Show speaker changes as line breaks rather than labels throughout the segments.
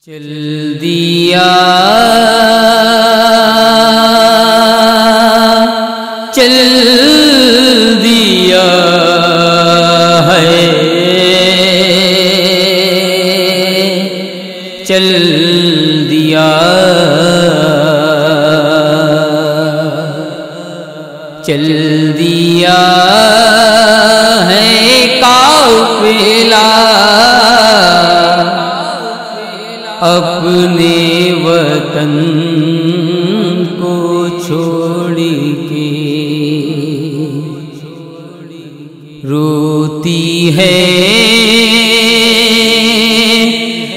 چل دیا چل دیا ہے چل دیا چل دیا ہے قافلہ اپنے وطن کو چھوڑ کے روتی ہے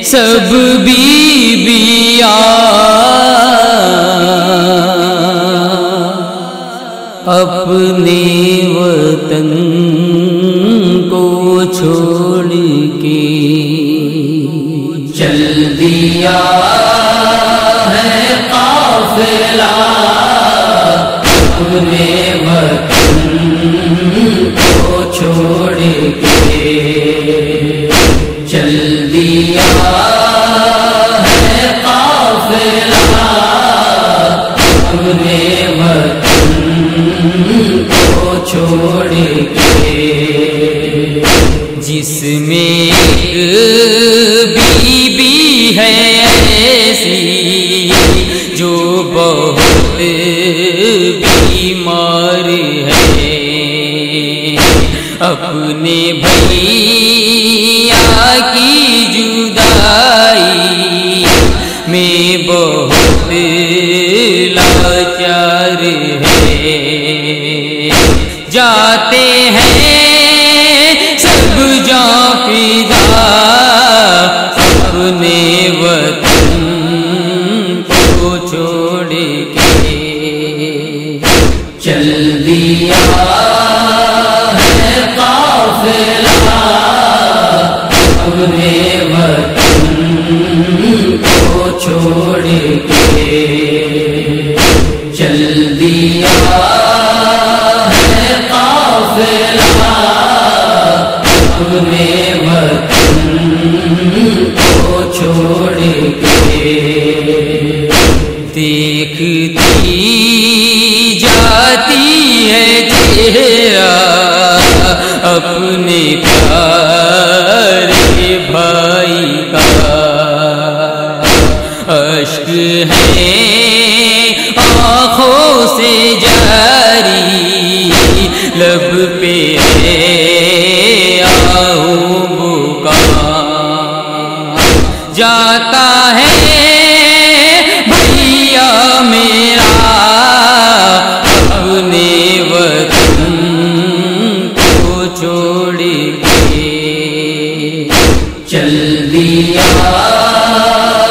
سب بیویاں اپنے وطن کو چھوڑ کے
چل دیا ہے قافلہ اپنے وطن کو چھوڑ کے چل دیا ہے قافلہ اپنے وطن کو چھوڑ کے
جس میں بی بی ہے ایسی جو بہت بیمار ہے اپنے بھیا کی جدائی میں بہت لاچار ہے جاتے ہیں سب جاں فدا اپنے وطن کو چھوڑ کے
چل دیا ہے قافلہ اپنے وطن کو چھوڑ کے چل دیا ہے قافلہ اپنے وطن کو چھوڑ کے
دیکھتی جاتی ہے چہرہ اپنے پیارے بھائی کا اشک ہے آنکھوں سے جاری لب پہ ہے آہو بکا جاتا ہے بھیا میرا اپنے وطن کو چھوڑ کے
چل دیا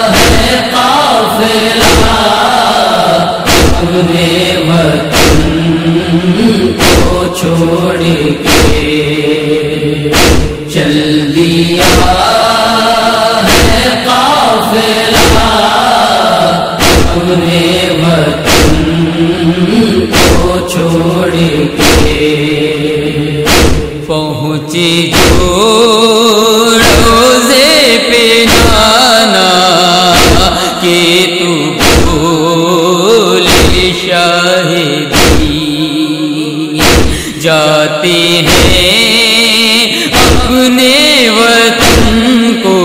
ہے قافلہ اپنے وطن کو چھوڑ کے چل دیا ہے قافلہ اپنے وطن کو چھوڑ کے
پہنچے جو روزے پہ نانا کہ تو بولے شاہدی جاتے ہیں اپنے وطن کو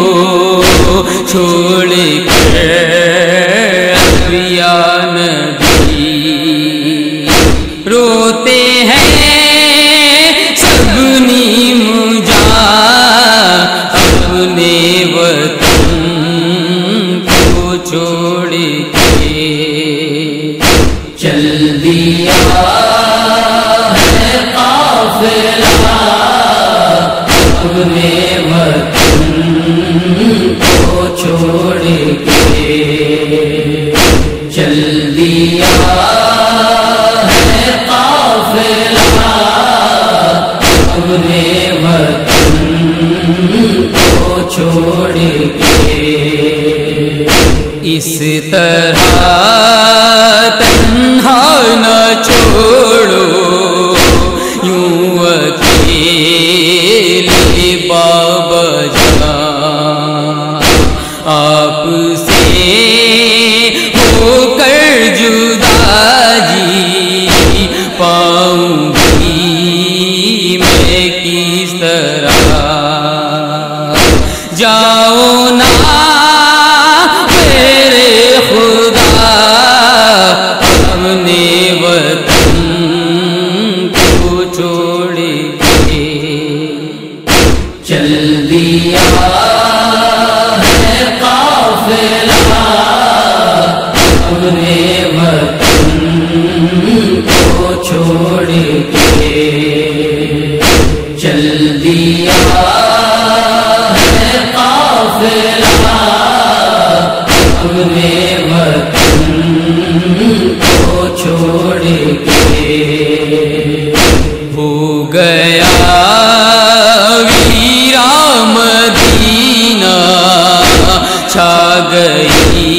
چھوڑ کر یا نبی روتے ہیں سب نیم جاں اپنے وطن کو چھوڑ کے
چل دیا ہے قافلہ اپنے وطن کو چھوڑ کے چل دیا ہے قافلہ اپنے وطن کو چھوڑ کے
اس طرح تنہا نہ چھوڑو یوں اکیلے بابا جان آپ سے ہو کر جدا جی پاؤں گی میں کس طرح جاؤ نا میرے خدا اپنے وطن کو چھوڑ کے
چل دیا ہے قافلہ اپنے وطن کو چھوڑ کے چل دیا ہے قافلہ اپنے وطن کو چھوڑ کے
ہو گیا ویرا مدینہ چھا گئی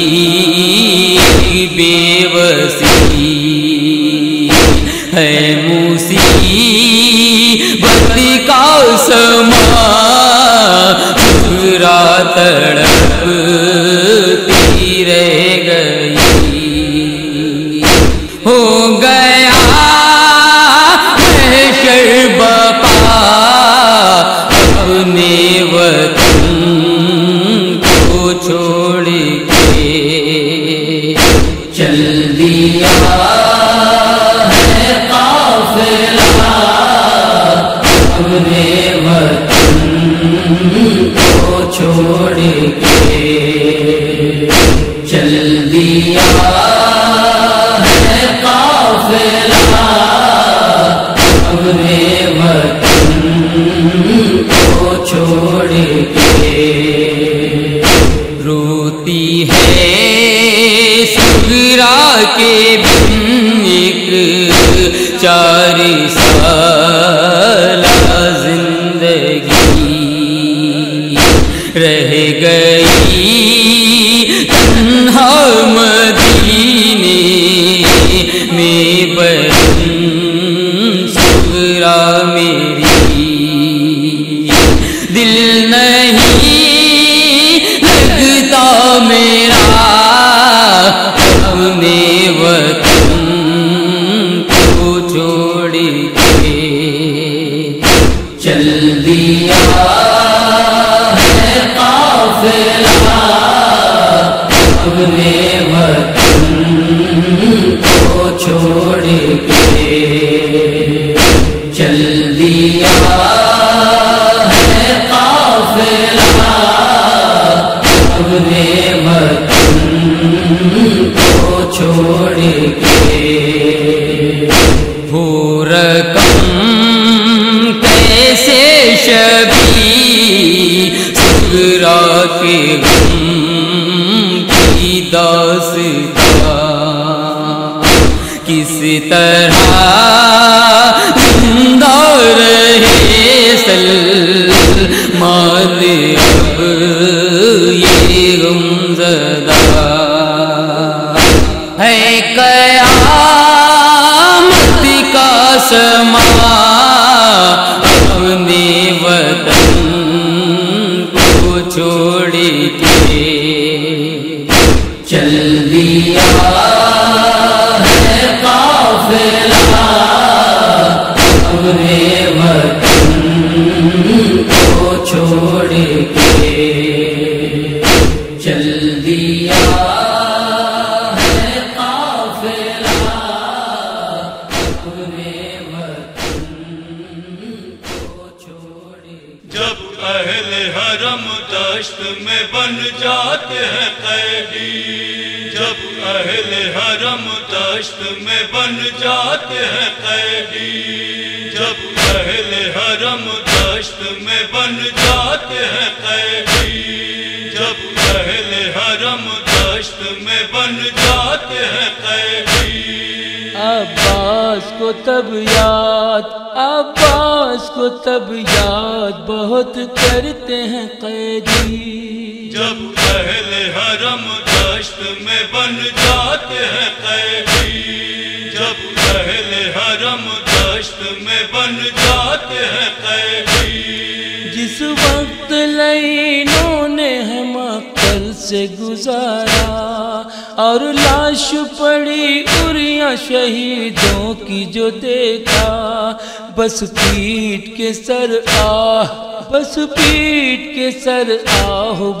بے بسی ہے مصیبت کا سما پورا تڑپتی رہ گئی ہو گیا محشر بپا اپنے وطن کو چھوڑ کے
چل دیا ہے قافلہ اپنے وطن کو چھوڑ کے چل دیا ہے قافلہ اپنے وطن کو چھوڑ کے
روتی ہے سغرا کے بن ایک 4 سالہ زندگی رہ گئی تنہا مدینے میں بہن سغرا میری دل نہیں لگتا میرا اپنے وطن کو چھوڑ کے
چل دیا ہے قافلہ اپنے وطن کو چھوڑ کے چل دیا ہے قافلہ اپنے وطن کو چھوڑ کے
ہو رقم کیسے شبی سغرا کے غم کی داستان کس طرح زندہ رہے سلمان اب یہ غمزدہ ہے قیامت کا سما اپنے وطن کو چھوڑ کے
چل دیا ہے قافلہ اپنے وطن کو چھوڑ کے چل دیا ہے قافلہ اپنے وطن کو چھوڑ کے
جب اہل حرم دشت میں بن جاتے ہیں قیدی جب اہل حرم دشت میں بن جاتے ہیں قیدی جب اہل حرم دشت میں بن جاتے ہیں قیدی جب اہل حرم دشت میں بن جاتے ہیں قیدی
عباس کو تب یاد بہت کرتے ہیں قیدی
جب اہل حرم دشت میں بن جاتے ہیں قیدی جب اہل حرم دشت میں بن جاتے ہیں قیدی
جس وقت لینوں نے ہے مقتل سے گزارا، اور لاش پڑی اریاں شہیدوں کی جو دیکھا، بس پیٹ کے سر بس پیٹ کے سر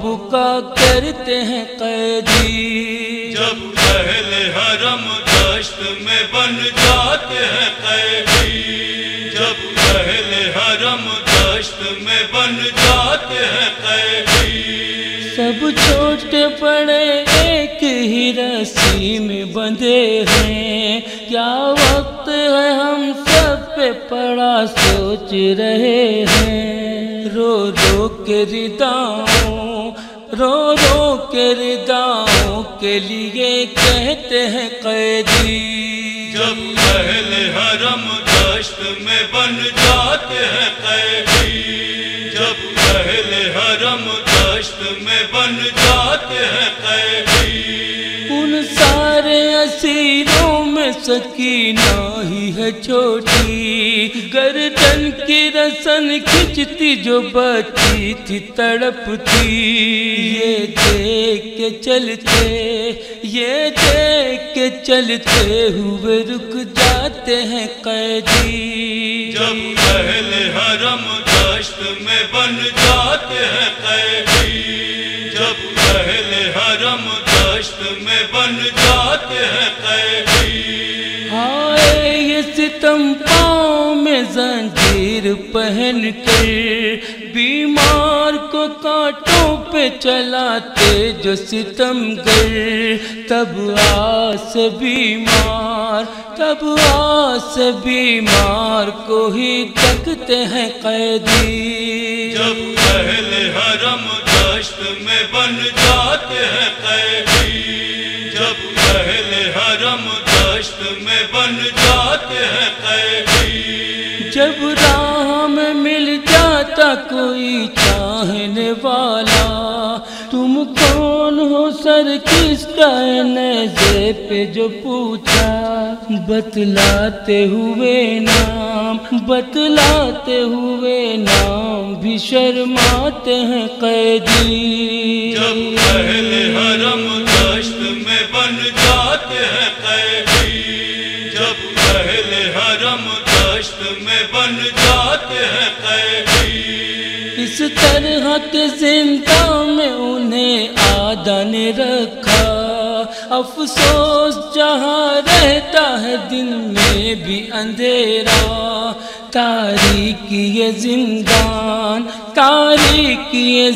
بکا کرتے ہیں قیدی۔
جب اہل حرم دشت میں بن جاتے ہیں قیدی، جب اہل حرم دشت میں بن جاتے ہیں قیدی،
سب چھوٹے بڑے ایک ہی رسی میں بندھے ہیں، کیا وقت ہے ہم سب پہ پڑا سوچ رہے ہیں، رو رو کے رداؤں کے لیے کہتے ہیں قیدی۔
جب اہل حرم دشت میں بن جاتے ہیں قیدی، جب اہل حرم دشت میں بن جاتے ہیں قیدی،
ان سارے اسیروں میں سکینہ ہی ہے چھوٹی، گردن کی رسن کھچتی جو بچی تھی تڑپتی، یہ دیکھ کے چلتے ہوئے رک جاتے ہیں قیدی۔
جب اہل حرم دشت میں بن جاتے ہیں قیدی، جب اہل حرم دشت میں بن جاتے ہیں قیدی،
ہائے یہ ستم پاؤں میں زنجیر پہن کر بیمار کو کانٹوں پہ چلاتے جو ستم گر، تب آس بیمار کو ہی تکتے ہیں قیدی۔
جب اہل حرم دشت میں بن جاتے ہیں قیدی، جب اہل حرم دشت میں بن جاتے ہیں قیدی،
جب راہ میں مل جاتا کوئی چاہنے والا، تم کون ہو سر کس کا نیزے پہ جو پوچھا، بتلاتے ہوئے نام بھی شرماتے ہیں قیدی۔
جب اہل حرم دشت میں بن جاتے ہیں قیدی، جب اہل حرم دشت میں بن جاتے ہیں قیدی،
اس طرح کے زندان میں انہیں آدھا نے رکھا، افسوس جہاں رہتا ہے دن میں بھی اندھیرا، تاریکی یہ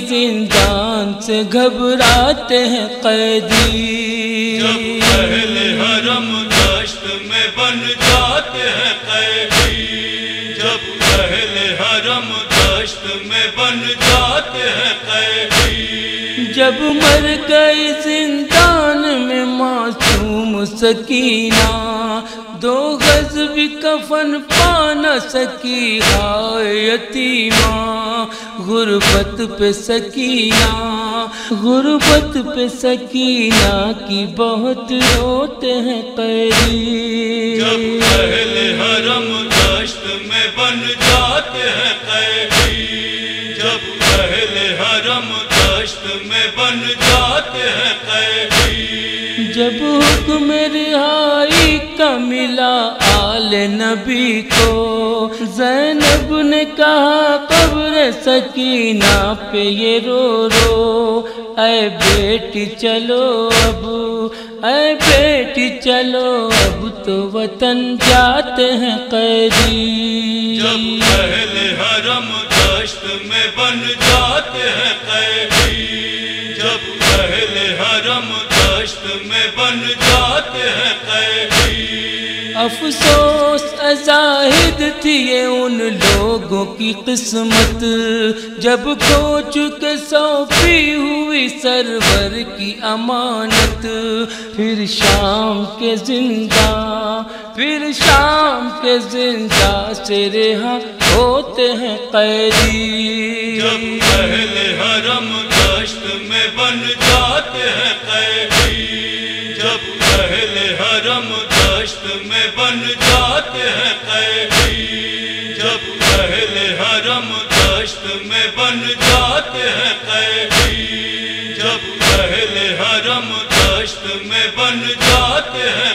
زندان سے گھبراتے ہیں قیدی۔
جب اہل حرم دشت میں بن جاتے ہیں قیدی، جب اہل حرم دشت میں بن جاتے ہیں قیدی،
جب مر گئی زندان میں معصوم سکینہ، دو غز بھی کفن پا نہ سکی ہائے یتیمہ، غربت پہ سکینہ کی بہت روتے ہیں قیدی۔
جب اہل حرم دشت میں بن جاتے ہیں قیدی، جب اہل حرم دشت میں بن جاتے ہیں قیدی،
جب حکم رہائی کا ملا آل نبی کو، زینب نے کہا قبر سکینہ پہ یہ رو رو، اے بیٹی چلو اب تو وطن جاتے ہیں قیدی۔
جب اہل حرم دشت میں بن جاتے ہیں قیدی، جب اہل حرم دشت میں بن جاتے ہیں قیدی،
افسوس زاہد تھی یہ ان لوگوں کی قسمت، جب کھو چکے سونپی ہوئی سرور کی امانت، پھر شام کے زندان سے رہا ہوتے ہیں قیدی۔
جب اہل حرم دشت میں بن جاتے ہیں قیدی، جب اہل حرم دشت میں بن جاتے ہیں قیدی، جب اہل حرم دشت میں بن جاتے ہیں قیدی، جب اہل حرم دشت میں بن جاتے ہیں